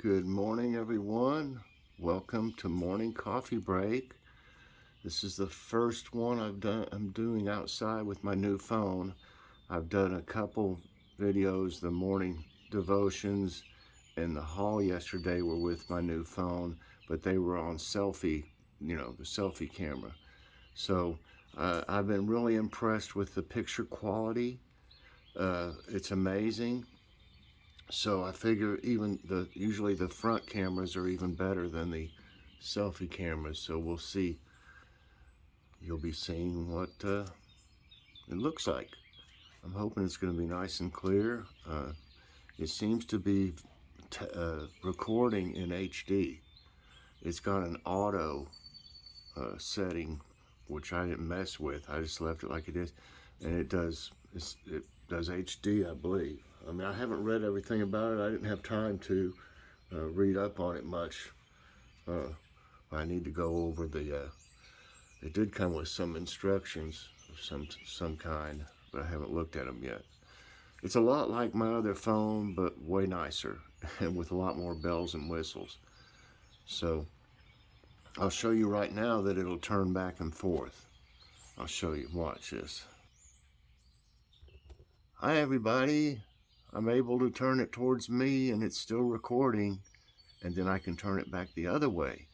Good morning, everyone. Welcome to morning coffee break. This is the first one I'm doing outside with my new phone. I've done a couple videos, the morning devotions and the haul yesterday were with my new phone, but they were on selfie, the selfie camera. So I've been really impressed with the picture quality. It's amazing. So I figure usually the front cameras are even better than the selfie cameras. So we'll see. You'll be seeing what it looks like. I'm hoping it's going to be nice and clear. It seems to be recording in HD. It's got an auto setting, which I didn't mess with. I just left it like it is, and it does HD, I believe. I mean, I haven't read everything about it. I didn't have time to read up on it much. I need to go over it did come with some instructions of some kind, but I haven't looked at them yet. It's a lot like my other phone, but way nicer and with a lot more bells and whistles. So I'll show you right now that it'll turn back and forth. I'll show you. Watch this. Hi, everybody. I'm able to turn it towards me and it's still recording, and then I can turn it back the other way.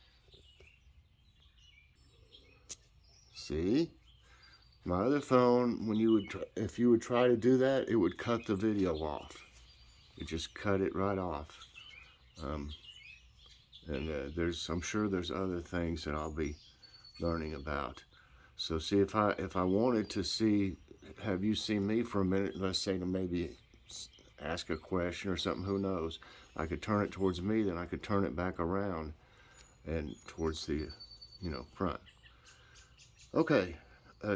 See? My other phone, if you would try to do that, it would cut the video off. It just cut it right off. I'm sure there's other things that I'll be learning about. So see, if I wanted to have you see me for a minute, let's say to maybe ask a question or something, who knows, I could turn it towards me, then I could turn it back around and towards the front. Okay,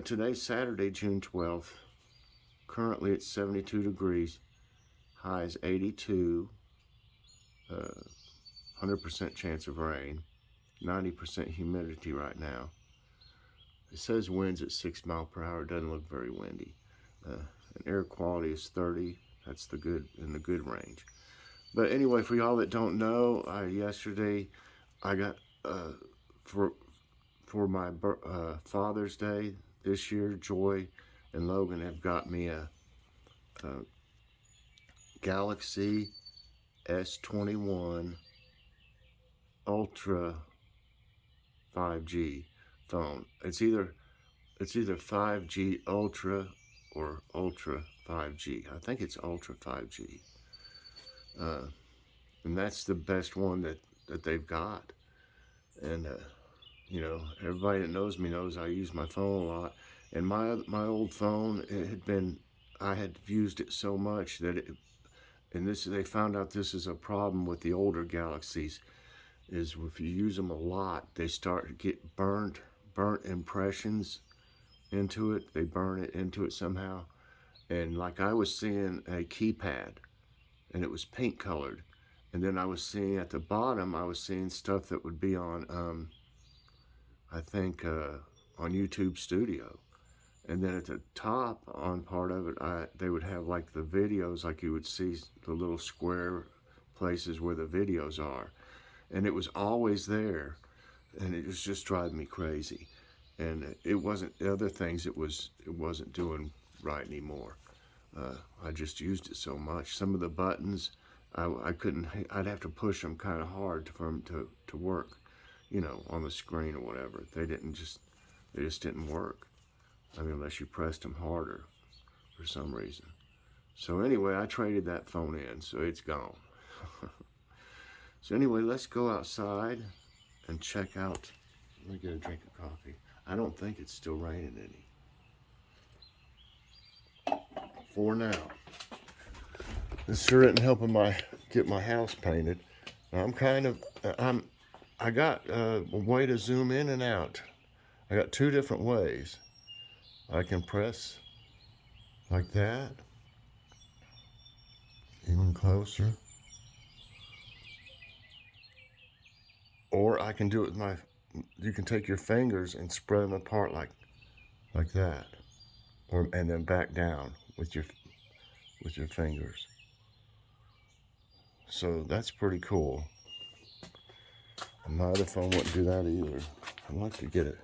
today's Saturday, June 12th. Currently it's 72 degrees, high is 82, 100% chance of rain, 90% humidity right now. It says winds at 6 miles per hour. It doesn't look very windy. And air quality is 30. That's in the good range. But anyway, for y'all that don't know, yesterday I got for my Father's Day this year, Joy and Logan have got me a Galaxy S21 Ultra 5G phone. It's either 5G Ultra or Ultra 5G. I think it's Ultra 5G. And that's the best one that they've got. And everybody that knows me knows I use my phone a lot. And my old phone, I had used it so much that they found out this is a problem with the older Galaxies, is if you use them a lot, they start to get burnt impressions into it. They burn it into it somehow. And like I was seeing a keypad and it was pink colored. And then I was seeing at the bottom, I was seeing stuff that would be on, I think, on YouTube Studio. And then at the top on part of it, they would have like the videos, like you would see the little square places where the videos are. And it was always there. And it was just driving me crazy. And it wasn't, the other things it wasn't doing right anymore. I just used it so much. Some of the buttons, I'd have to push them kind of hard for them to work, on the screen or whatever. They just didn't work. I mean, unless you pressed them harder for some reason. So anyway, I traded that phone in, so it's gone. So anyway, let's go outside and check out. Let me get a drink of coffee. I don't think it's still raining any. For now. This sure isn't helping get my house painted. I got a way to zoom in and out. I got two different ways. I can press like that, even closer. Or I can do it with you can take your fingers and spread them apart like that. And then back down with your fingers. So that's pretty cool. My other phone wouldn't do that either. I'd like to get it.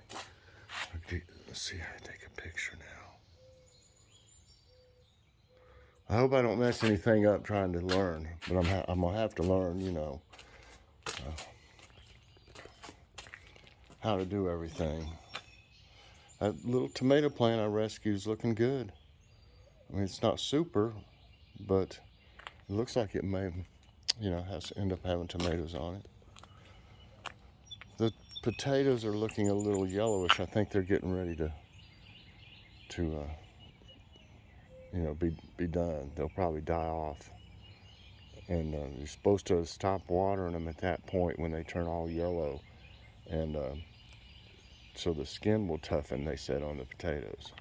Let's see how to take a picture now. I hope I don't mess anything up trying to learn, but I'm gonna have to learn, you know, how to do everything. That little tomato plant I rescued is looking good. I mean, it's not super, but it looks like it may, you know, has to end up having tomatoes on it. The potatoes are looking a little yellowish. I think they're getting ready to you know, be done. They'll probably die off. And you're supposed to stop watering them at that point when they turn all yellow. And so the skin will toughen, they said, on the potatoes.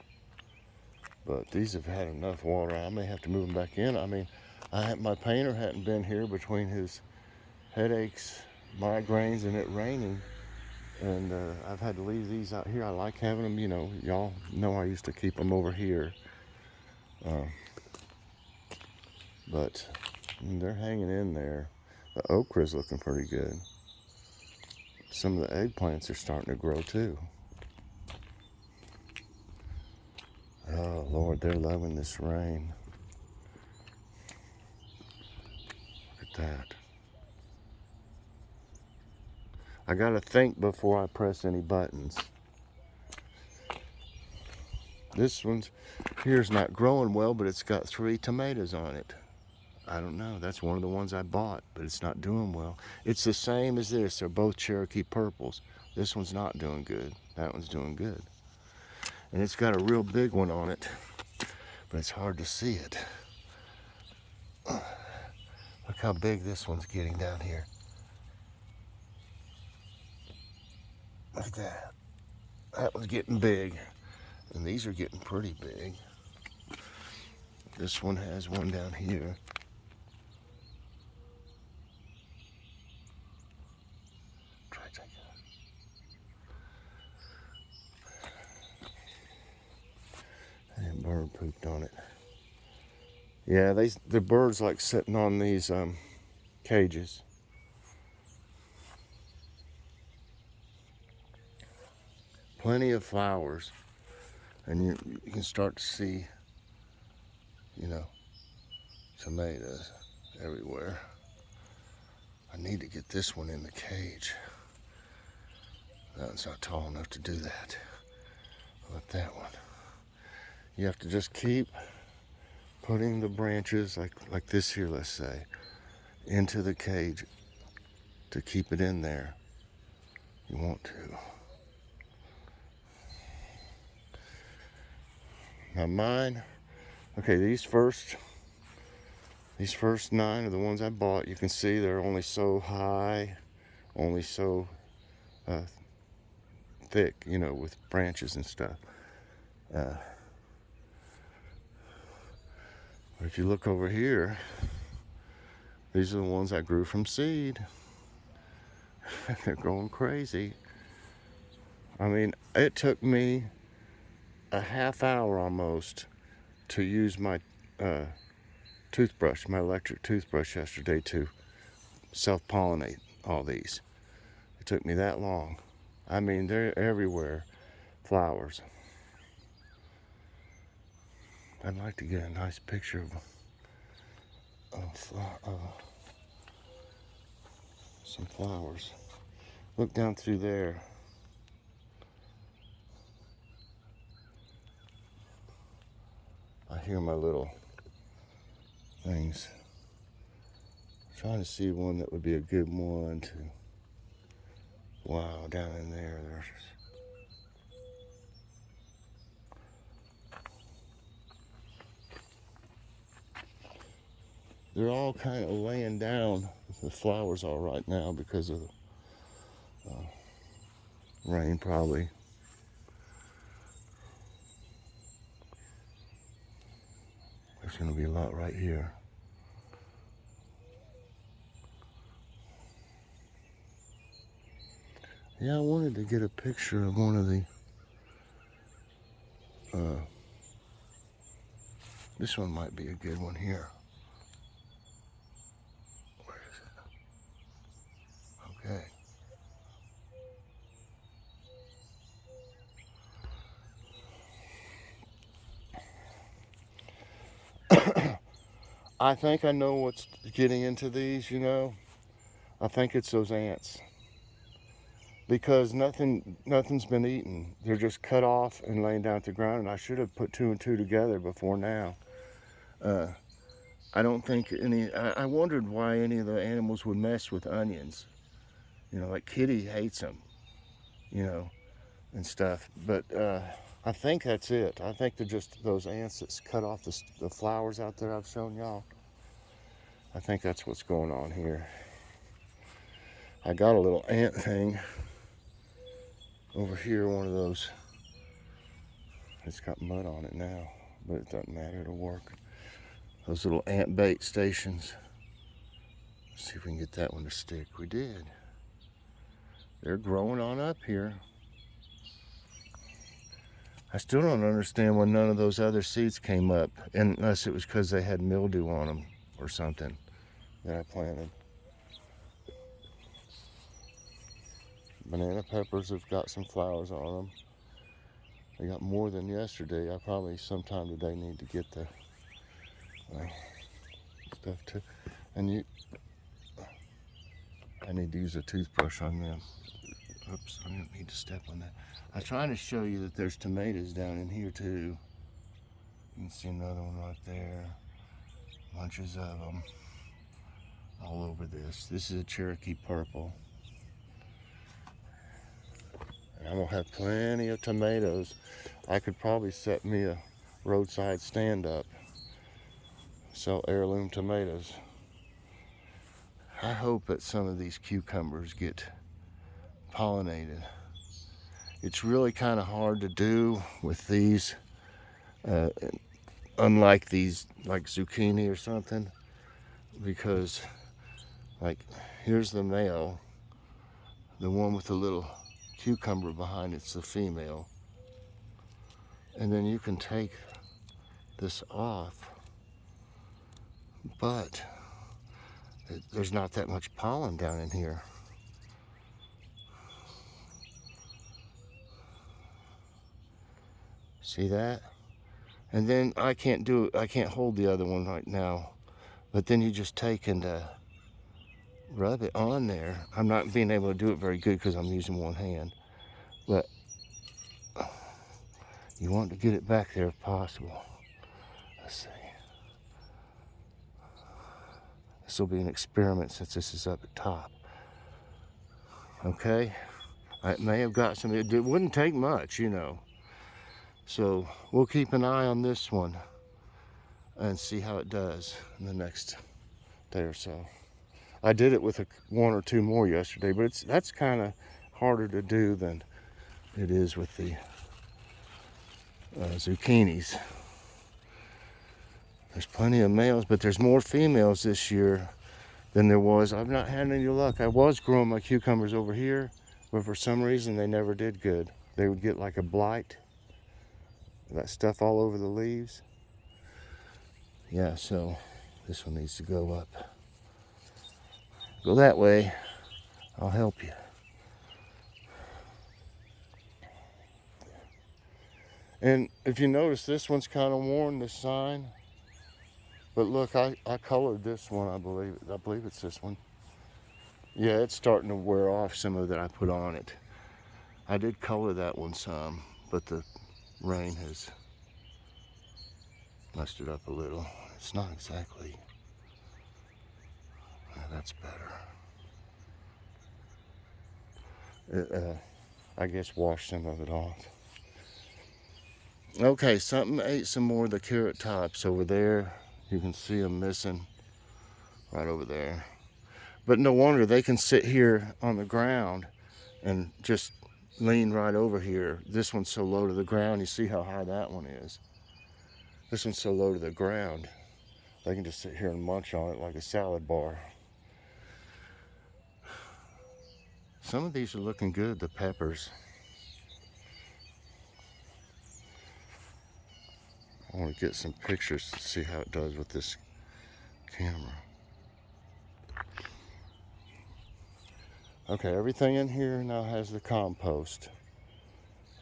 But these have had enough water. I may have to move them back in. I mean, my painter hadn't been here between his headaches, migraines, and it raining. And I've had to leave these out here. I like having them, you know. Y'all know I used to keep them over here. But they're hanging in there. The okra's looking pretty good. Some of the eggplants are starting to grow too. Oh Lord, they're loving this rain. Look at that. I gotta think before I press any buttons. This one's here's not growing well, but it's got 3 tomatoes on it. I don't know. That's one of the ones I bought, but it's not doing well. It's the same as this. They're both Cherokee purples. This one's not doing good. That one's doing good. And it's got a real big one on it, but it's hard to see it. Look how big this one's getting down here. Look at that. That one's getting big. And these are getting pretty big. This one has one down here. Try to take it. And bird pooped on it. Yeah, the birds like sitting on these cages. Plenty of flowers. And you can start to see, you know, tomatoes everywhere. I need to get this one in the cage. That one's not tall enough to do that. But that one. You have to just keep putting the branches, like this here, let's say, into the cage to keep it in there. You want to. Now mine, okay, these first 9 are the ones I bought. You can see they're only so high, only so thick, you know, with branches and stuff. But if you look over here, these are the ones I grew from seed. They're going crazy. I mean, it took me a half hour almost to use my toothbrush, my electric toothbrush yesterday to self-pollinate all these. It took me that long. I mean, they're everywhere, flowers. I'd like to get a nice picture of some flowers. Look down through there. I hear my little things. I'm trying to see one that would be a good one to. Wow, down in there, there's. They're all kind of laying down. The flowers are right now because of the rain, probably. There's going to be a lot right here. Yeah, I wanted to get a picture of one of the. This one might be a good one here. Where is it? Okay. I think I know what's getting into these, you know. I think it's those ants. Because nothing's been eaten. They're just cut off and laying down at the ground, and I should have put two and two together before now. I don't think any, I wondered why any of the animals would mess with onions. You know, like Kitty hates them, you know, and stuff. But I think that's it. I think they're just those ants that's cut off the flowers out there I've shown y'all. I think that's what's going on here. I got a little ant thing over here, one of those. It's got mud on it now, but it doesn't matter, it'll work. Those little ant bait stations. Let's see if we can get that one to stick. We did. They're growing on up here. I still don't understand why none of those other seeds came up, unless it was because they had mildew on them or something that I planted. Banana peppers have got some flowers on them. They got more than yesterday. I probably sometime today need to get the stuff too. And I need to use a toothbrush on them. Oops, I didn't need to step on that. I was trying to show you that there's tomatoes down in here too. You can see another one right there. Bunches of them all over this. This is a Cherokee purple. And I'm gonna have plenty of tomatoes. I could probably set me a roadside stand up, sell heirloom tomatoes. I hope that some of these cucumbers get pollinated. It's really kind of hard to do with these, unlike these, like zucchini or something, because like here's the male, the one with the little cucumber behind it's the female, and then you can take this off, but there's not that much pollen down in here. See that? And then I can't hold the other one right now, but then you just take and rub it on there. I'm not being able to do it very good because I'm using one hand, but you want to get it back there if possible. Let's see. This will be an experiment since this is up at top. Okay, I may have got some, it wouldn't take much, you know. So we'll keep an eye on this one and see how it does in the next day or so. I did it with one or two more yesterday, but that's kind of harder to do than it is with the zucchinis. There's plenty of males, but there's more females this year than there was. I've not had any luck. I was growing my cucumbers over here, but for some reason they never did good. They would get like a blight, that stuff all over the leaves. Yeah, so this one needs to go up. Go that way, I'll help you. And if you notice, this one's kind of worn, the sign. But look, I colored this one, I believe it's this one. Yeah, it's starting to wear off some of that I put on it. I did color that one some, but the rain has messed it up a little. It's not exactly, that's better. I guess wash some of it off. Okay, something ate some more of the carrot tops over there. You can see them missing right over there. But no wonder they can sit here on the ground and just lean right over here. This one's so low to the ground. You see how high that one is. This one's so low to the ground. They can just sit here and munch on it like a salad bar. Some of these are looking good, the peppers. I want to get some pictures to see how it does with this camera. Okay, everything in here now has the compost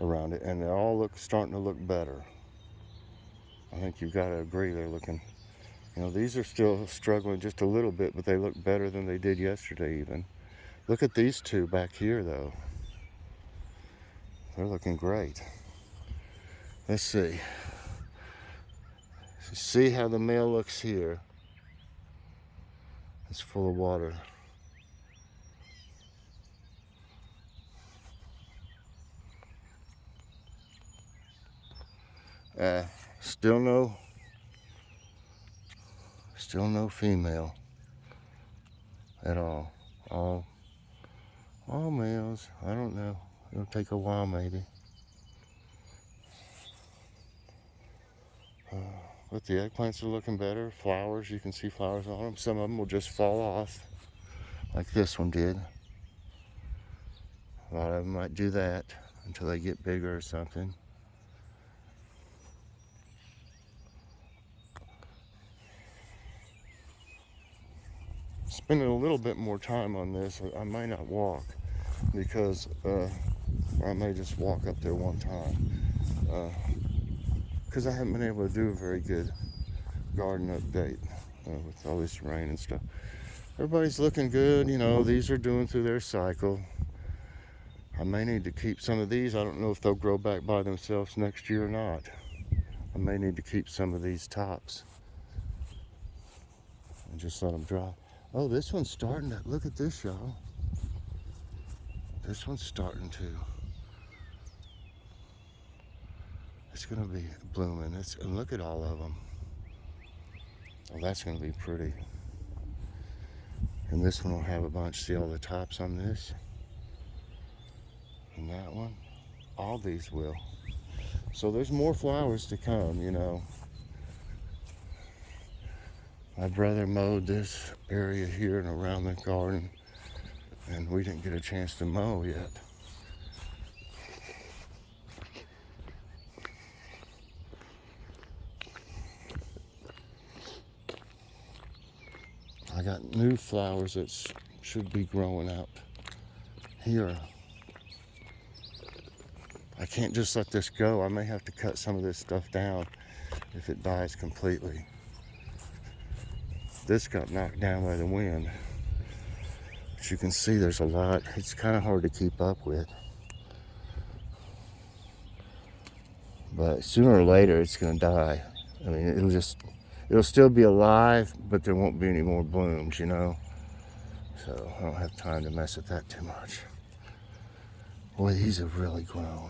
around it, and they all starting to look better. I think you've got to agree they're looking You know, these are still struggling just a little bit, but they look better than they did yesterday even. Look at these two back here though. They're looking great. Let's see. See how the male looks here. It's full of water. Still no female at all. All males. I don't know. It'll take a while maybe. But the eggplants are looking better. Flowers, you can see flowers on them. Some of them will just fall off, like this one did. A lot of them might do that until they get bigger or something. Spending a little bit more time on this. I may not walk because I may just walk up there one time because I haven't been able to do a very good garden update with all this rain and stuff. Everybody's looking good, you know. These are doing through their cycle. I may need to keep some of these. I don't know if they'll grow back by themselves next year or not. I may need to keep some of these tops and just let them dry. Oh, this one's starting to, look at this, y'all. This one's starting to. It's gonna be blooming. And look at all of them. Oh, that's gonna be pretty. And this one will have a bunch. See all the tops on this? And that one? All these will. So there's more flowers to come, you know. My brother mowed this area here and around the garden, and we didn't get a chance to mow yet. I got new flowers that should be growing out here. I can't just let this go. I may have to cut some of this stuff down if it dies completely. This got knocked down by the wind. But you can see there's a lot. It's kind of hard to keep up with. But sooner or later it's gonna die. I mean, it'll still be alive, but there won't be any more blooms, you know? So I don't have time to mess with that too much. Boy, these have really grown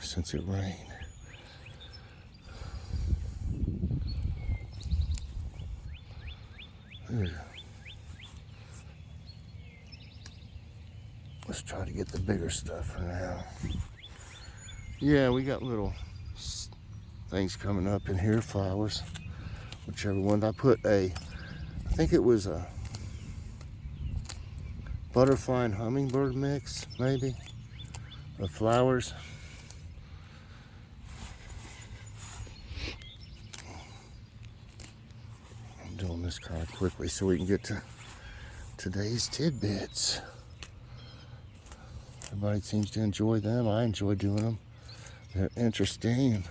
since it rained. Let's try to get the bigger stuff for now. Yeah, we got little things coming up in here, flowers, whichever one. I think it was a butterfly and hummingbird mix, maybe, of flowers. I'm doing this kind of quickly so we can get to today's tidbits. Everybody seems to enjoy them. I enjoy doing them. They're interesting.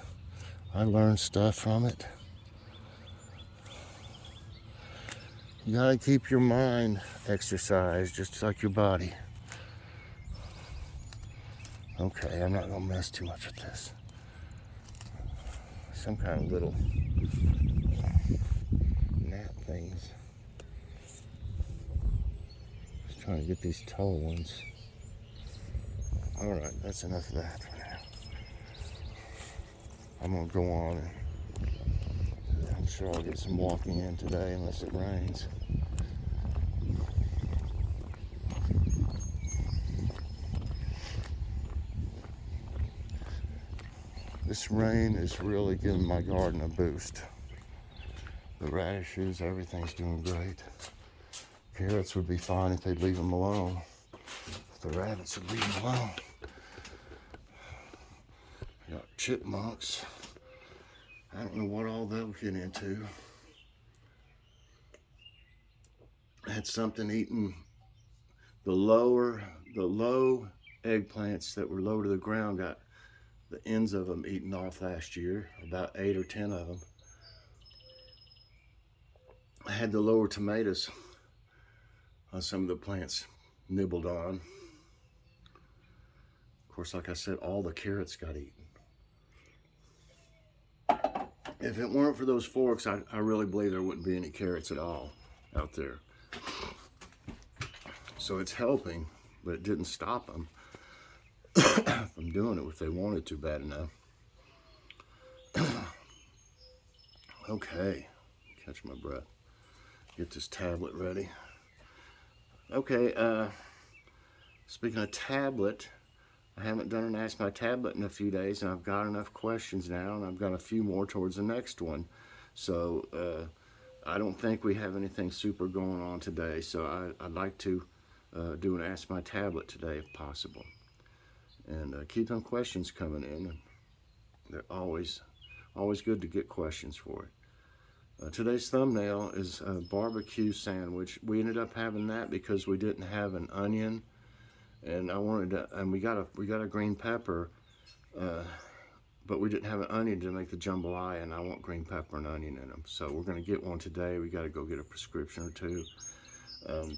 I learn stuff from it. You gotta keep your mind exercised just like your body. Okay, I'm not gonna mess too much with this. Some kind of little gnat things. Just trying to get these tall ones. All right, that's enough of that for now. I'm gonna go on, and I'm sure I'll get some walking in today unless it rains. This rain is really giving my garden a boost. The radishes, everything's doing great. Carrots would be fine if they'd leave them alone. If the rabbits would leave them alone. Got chipmunks. I don't know what all they'll get into. I had something eating the low eggplants that were low to the ground, got the ends of them eaten off last year, about 8 or 10 of them. had the lower tomatoes on some of the plants nibbled on. Of course, like I said, all the carrots got eaten. If it weren't for those forks, I really believe there wouldn't be any carrots at all out there. So it's helping, but it didn't stop them from doing it if they wanted to bad enough. Okay, catch my breath. Get this tablet ready. Okay, speaking of tablet, I haven't done an Ask My Tablet in a few days, and I've got enough questions now, and I've got a few more towards the next one. So I don't think we have anything super going on today, so I'd like to do an Ask My Tablet today if possible. And keep them questions coming in. They're always good to get questions for it. Today's thumbnail is a barbecue sandwich. We ended up having that because we didn't have an onion, and we got a green pepper, but we didn't have an onion to make the jambalaya, and I want green pepper and onion in them. So we're gonna get one today. We got to go get a prescription or two. One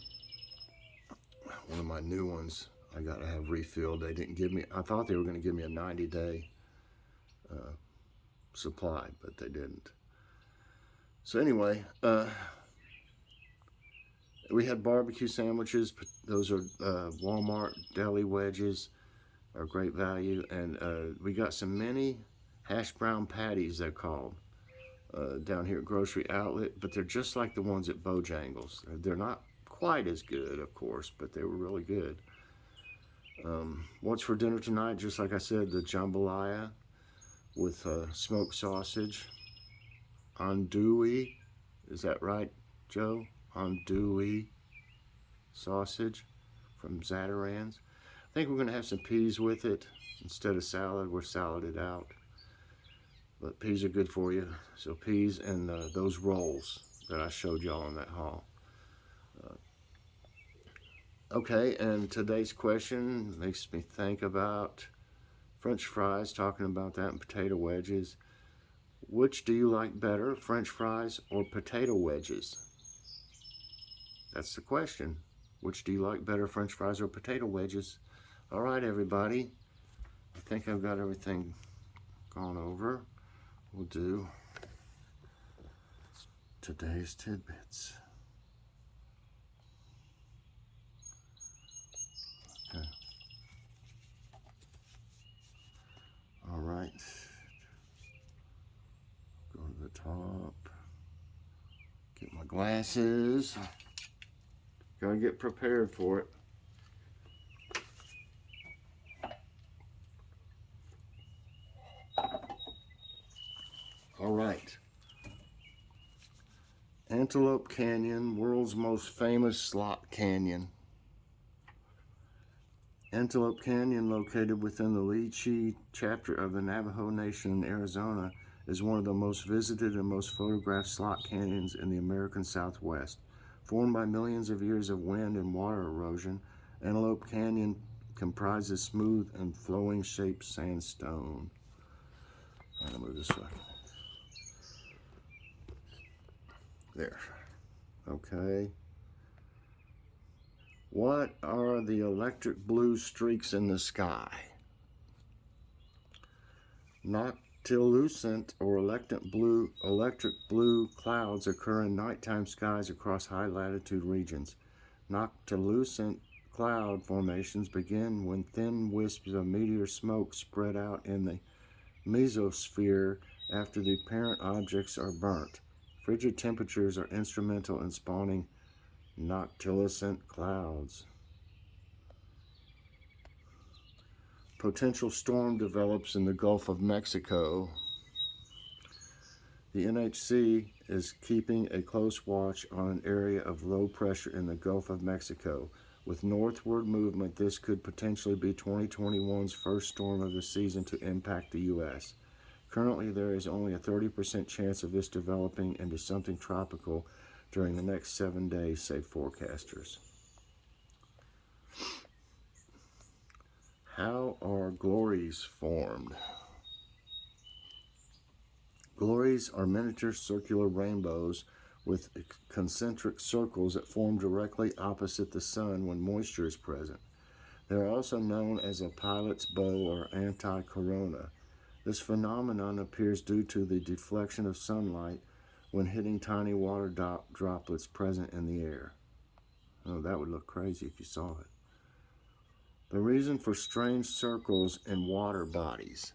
of my new ones I got to have refilled. They didn't give me. I thought they were going to give me a 90-day supply, but they didn't. So anyway, we had barbecue sandwiches. Those are Walmart deli wedges, are great value, and we got some mini hash brown patties, they're called, down here at Grocery Outlet, but they're just like the ones at Bojangles. They're not quite as good, of course, but they were really good. What's for dinner tonight? Just like I said, the jambalaya with smoked sausage, andouille. Is that right, Joe? Andouille sausage from Zatarain's. I think we're going to have some peas with it instead of salad. We're saladed out, but peas are good for you. So peas and those rolls that I showed y'all in that haul. Okay, and today's question makes me think about French fries, talking about that, and potato wedges. Which do you like better, French fries or potato wedges? That's the question. Which do you like better, French fries or potato wedges? All right, everybody. I think I've got everything gone over. We'll do today's tidbits. Okay. All right. Go to the top. Get my glasses. Gotta get prepared for it. All right. Antelope Canyon, world's most famous slot canyon. Antelope Canyon, located within the Leechee chapter of the Navajo Nation in Arizona, is one of the most visited and most photographed slot canyons in the American Southwest. Formed by millions of years of wind and water erosion, Antelope Canyon comprises smooth and flowing shaped sandstone. I'm gonna move this way. There. Okay. What are the electric blue streaks in the sky? Noctilucent or electric blue clouds occur in nighttime skies across high latitude regions. Noctilucent cloud formations begin when thin wisps of meteor smoke spread out in the mesosphere after the parent objects are burnt. Frigid temperatures are instrumental in spawning noctilucent clouds. Potential storm develops in the Gulf of Mexico. The NHC is keeping a close watch on an area of low pressure in the Gulf of Mexico. With northward movement, this could potentially be 2021's first storm of the season to impact the U.S. Currently, there is only a 30% chance of this developing into something tropical during the next 7 days, say forecasters. How are glories formed? Glories are miniature circular rainbows with concentric circles that form directly opposite the sun when moisture is present. They are also known as a pilot's bow or anti-corona. This phenomenon appears due to the deflection of sunlight when hitting tiny water droplets present in the air. Oh, that would look crazy if you saw it. The reason for strange circles in water bodies.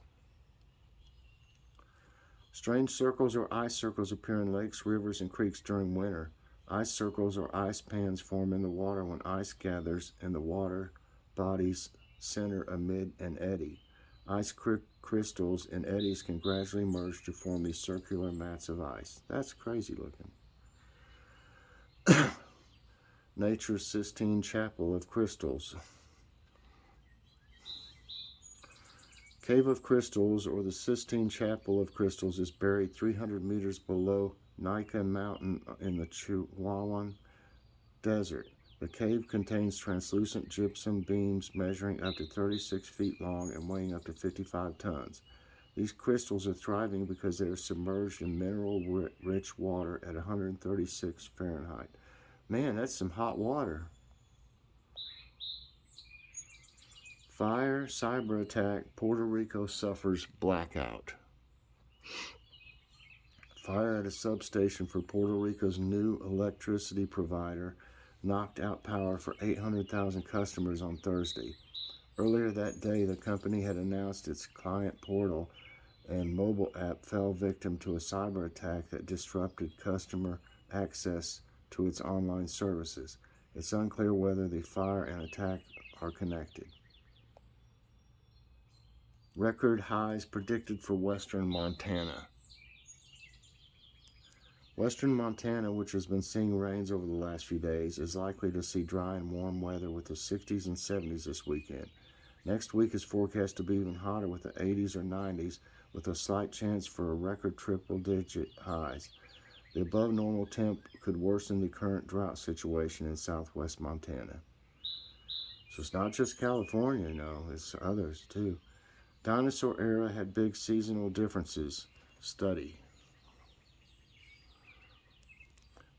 Strange circles or ice circles appear in lakes, rivers, and creeks during winter. Ice circles or ice pans form in the water when ice gathers in the water body's center amid an eddy. Ice crystals and eddies can gradually merge to form these circular mats of ice. That's crazy looking. Nature's Sistine Chapel of Crystals. Cave of Crystals, or the Sistine Chapel of Crystals, is buried 300 meters below Nika Mountain in the Chihuahuan Desert. The cave contains translucent gypsum beams measuring up to 36 feet long and weighing up to 55 tons. These crystals are thriving because they are submerged in mineral-rich water at 136 Fahrenheit. Man, that's some hot water. Fire, cyber attack, Puerto Rico suffers blackout. Fire at a substation for Puerto Rico's new electricity provider knocked out power for 800,000 customers on Thursday. Earlier that day, the company had announced its client portal and mobile app fell victim to a cyber attack that disrupted customer access to its online services. It's unclear whether the fire and attack are connected. Record highs predicted for western Montana. Western Montana, which has been seeing rains over the last few days, is likely to see dry and warm weather with the 60s and 70s this weekend. Next week is forecast to be even hotter with the 80s or 90s, with a slight chance for a record triple-digit highs. The above-normal temp could worsen the current drought situation in southwest Montana. So it's not just California, no, it's others too. Dinosaur era had big seasonal differences. Study.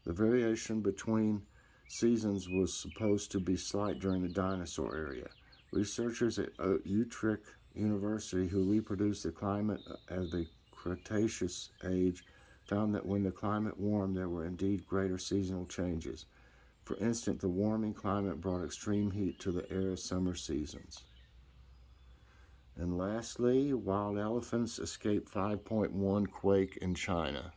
The variation between seasons was supposed to be slight during the dinosaur era. Researchers at Utrecht University, who reproduced the climate of the Cretaceous age, found that when the climate warmed, there were indeed greater seasonal changes. For instance, the warming climate brought extreme heat to the era's summer seasons. And lastly, wild elephants escaped 5.1 quake in China.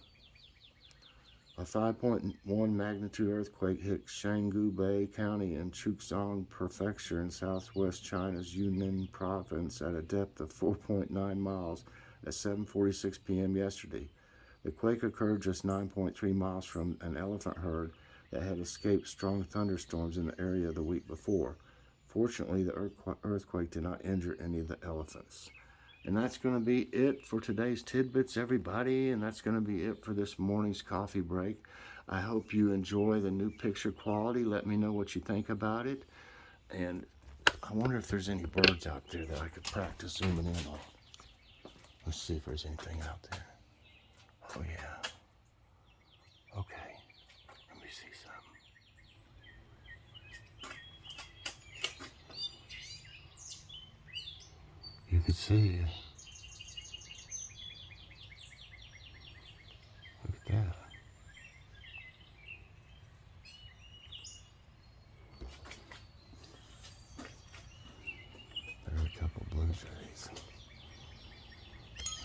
A 5.1 magnitude earthquake hit Shanggu County in Chuzhou Prefecture in southwest China's Yunnan province at a depth of 4.9 miles at 7:46 p.m. yesterday. The quake occurred just 9.3 miles from an elephant herd that had escaped strong thunderstorms in the area the week before. Fortunately, the earthquake did not injure any of the elephants. And that's going to be it for today's Tidbits, everybody. And that's going to be it for this morning's coffee break. I hope you enjoy the new picture quality. Let me know what you think about it. And I wonder if there's any birds out there that I could practice zooming in on. Let's see if there's anything out there. Oh, yeah. Okay. Let me see something. You can see. Look at that. There are a couple blue jays.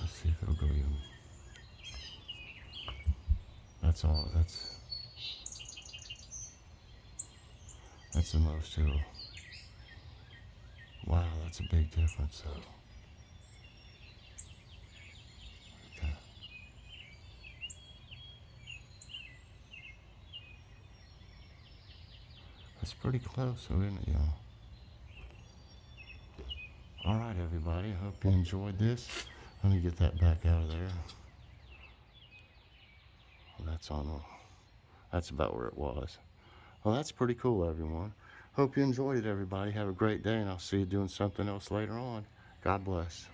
Let's see if it'll go even. That's all. That's the most too. Wow, that's a big difference though. Okay. That's pretty close, isn't it, y'all? All right, everybody. I hope you enjoyed this. Let me get that back out of there. Well, that's about where it was. Well, that's pretty cool, everyone. Hope you enjoyed it, everybody. Have a great day, and I'll see you doing something else later on. God bless.